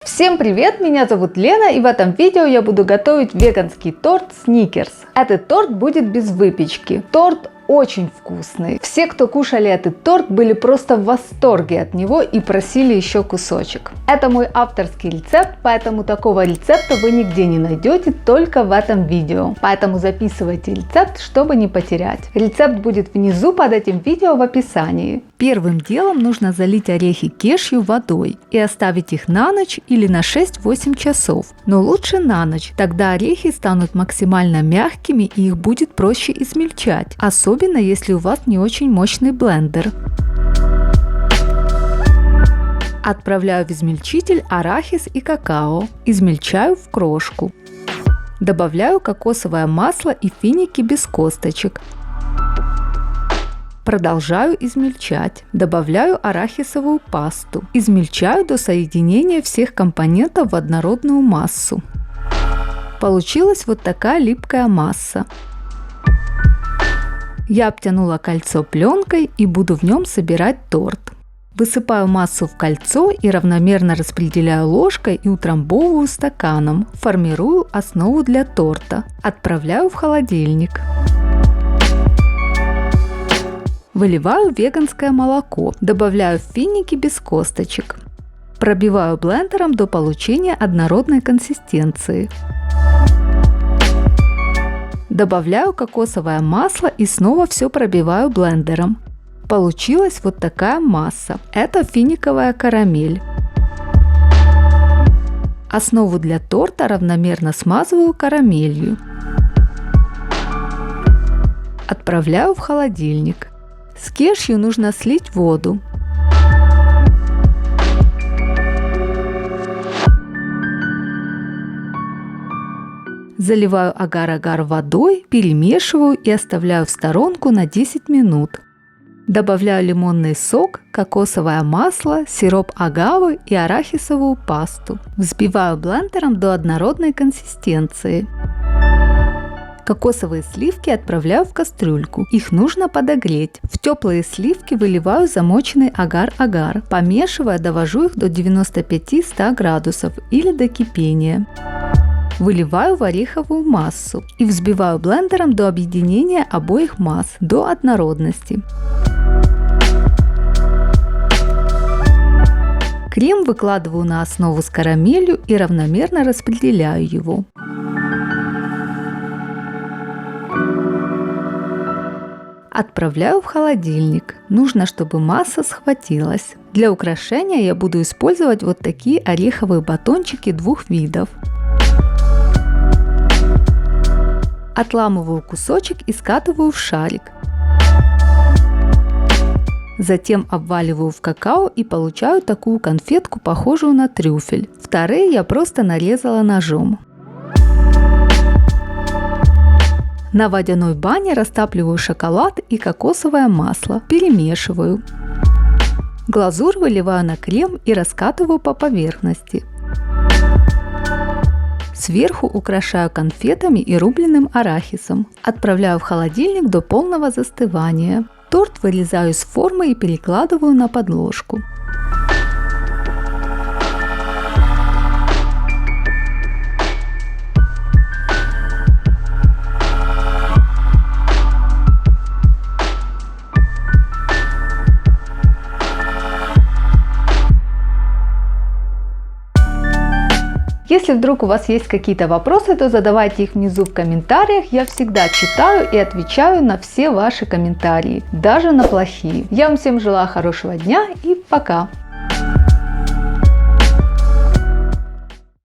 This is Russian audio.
Всем привет, меня зовут Лена, и в этом видео я буду готовить веганский торт Сникерс. Этот торт будет без выпечки. Торт очень вкусный. Все, кто кушали этот торт, были просто в восторге от него и просили еще кусочек. Это мой авторский рецепт, поэтому такого рецепта вы нигде не найдете, только в этом видео. Поэтому записывайте рецепт, чтобы не потерять. Рецепт будет внизу под этим видео в описании. Первым делом нужно залить орехи кешью водой и оставить их на ночь или на 6-8 часов. Но лучше на ночь, тогда орехи станут максимально мягкими и их будет проще измельчать, особенно если у вас не очень мощный блендер. Отправляю в измельчитель арахис и какао, измельчаю в крошку. Добавляю кокосовое масло и финики без косточек. Продолжаю измельчать. Добавляю арахисовую пасту. Измельчаю до соединения всех компонентов в однородную массу. Получилась вот такая липкая масса. Я обтянула кольцо пленкой и буду в нем собирать торт. Высыпаю массу в кольцо и равномерно распределяю ложкой и утрамбовываю стаканом. Формирую основу для торта. Отправляю в холодильник. Выливаю веганское молоко, добавляю финики без косточек. Пробиваю блендером до получения однородной консистенции. Добавляю кокосовое масло и снова все пробиваю блендером. Получилась вот такая масса. Это финиковая карамель. Основу для торта равномерно смазываю карамелью. Отправляю в холодильник. С кешью нужно слить воду. Заливаю агар-агар водой, перемешиваю и оставляю в сторонку на 10 минут. Добавляю лимонный сок, кокосовое масло, сироп агавы и арахисовую пасту. Взбиваю блендером до однородной консистенции. Кокосовые сливки отправляю в кастрюльку. Их нужно подогреть. В теплые сливки выливаю замоченный агар-агар. Помешивая, довожу их до 95-100 градусов или до кипения. Выливаю в ореховую массу и взбиваю блендером до объединения обоих масс, до однородности. Крем выкладываю на основу с карамелью и равномерно распределяю его. Отправляю в холодильник. Нужно, чтобы масса схватилась. Для украшения я буду использовать вот такие ореховые батончики двух видов. Отламываю кусочек и скатываю в шарик. Затем обваливаю в какао и получаю такую конфетку, похожую на трюфель. Вторые я просто нарезала ножом. На водяной бане растапливаю шоколад и кокосовое масло, перемешиваю. Глазурь выливаю на крем и раскатываю по поверхности. Сверху украшаю конфетами и рубленым арахисом. Отправляю в холодильник до полного застывания. Торт вырезаю из формы и перекладываю на подложку. Если вдруг у вас есть какие-то вопросы, то задавайте их внизу в комментариях. Я всегда читаю и отвечаю на все ваши комментарии, даже на плохие. Я вам всем желаю хорошего дня и пока!